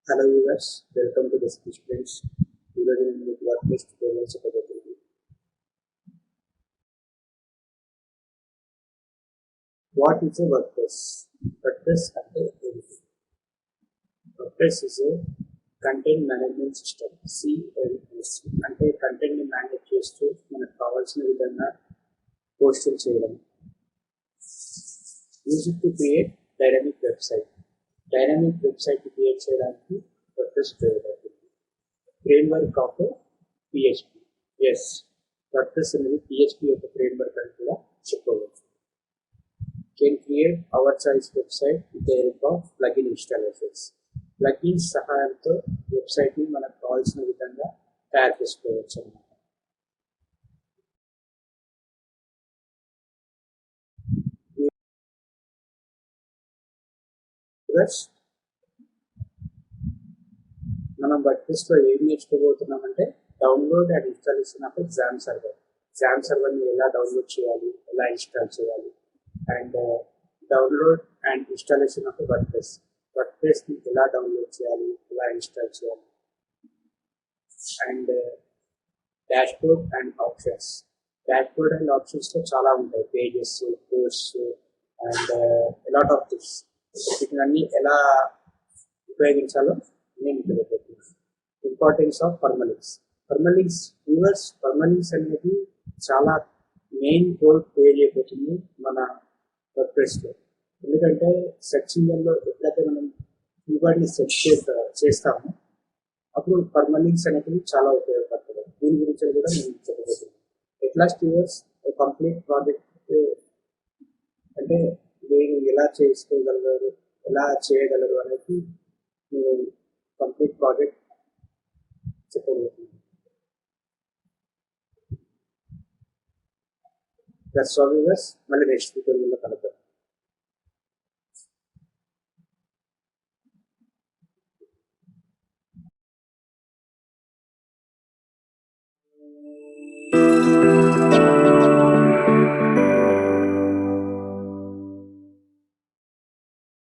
Hello viewers, welcome to the speech prints. We are in the WordPress tutorials about Telugu. What is a WordPress? WordPress అంటే ఏమిటి? WordPress is a content management system CMS అంటే content ని manage చేస్తూ మనకు కావాల్సిన విధంగా పోస్టులు చేయడం. Use to create dynamic website. Dynamic website create చేయడానికి WordPress ఉపయోగపడుతుంది. Framework of PHP. Yes, WordPress అనేది PHP యొక్క ఫ్రేమ్వర్క్ అని కూడా చెప్పవచ్చు. Can create our choice website with the help of plugin installations. Plugins సహాయంతో వెబ్సైట్ ని మనకు కావాల్సిన విధంగా తయారు చేసుకోవచ్చు అన్నమాట. మనం WordPress లో ఏం నేర్చుకోబోతున్నామంటే download and installation of XAMPP server. XAMPP server ని ఎలా డౌన్లోడ్ చేయాలి, ఎలా ఇన్స్టాల్ చేయాలి, and download and installation of WordPress ని ఎలా డౌన్లోడ్ చేయాలి, ఎలా ఇన్స్టాల్ చేయాలి, and dashboard and options. Dashboard and options లో చాలా ఉంటాయి, pages, posts and lot of things. వీటిని ఎలా ఉపయోగించాలో నేను తెలియజేస్తున్నాను. Importance of పర్మలింక్స్. పర్మలింక్స్ అనేది చాలా మెయిన్ రోల్ ప్లే చేయబోతుంది మన WordPress లో. ఎందుకంటే సెర్చ్ ఇంజిన్ లో ఎప్పుడైతే మనం కీవర్డ్ ని సెర్చ్ చేస్తామో అప్పుడు పర్మలింక్స్ అనేవి చాలా ఉపయోగపడుతుంది. దీని గురించి కూడా నేను చెప్పబోతున్నాను. ఎట్లాస్ట్ వ్యూవర్స్, కంప్లీట్ ప్రాజెక్ట్ అంటే మీరు ఎలా చేసుకోగలరు, ఎలా చేయగలరు అనేది కంప్లీట్ ప్రాజెక్ట్ చెప్పబోతున్నాను. దట్స్ ఆల్ వ్యూవర్స్, మళ్ళీ నెక్స్ట్ ట్యూటోరియల్లో కలుద్దాం.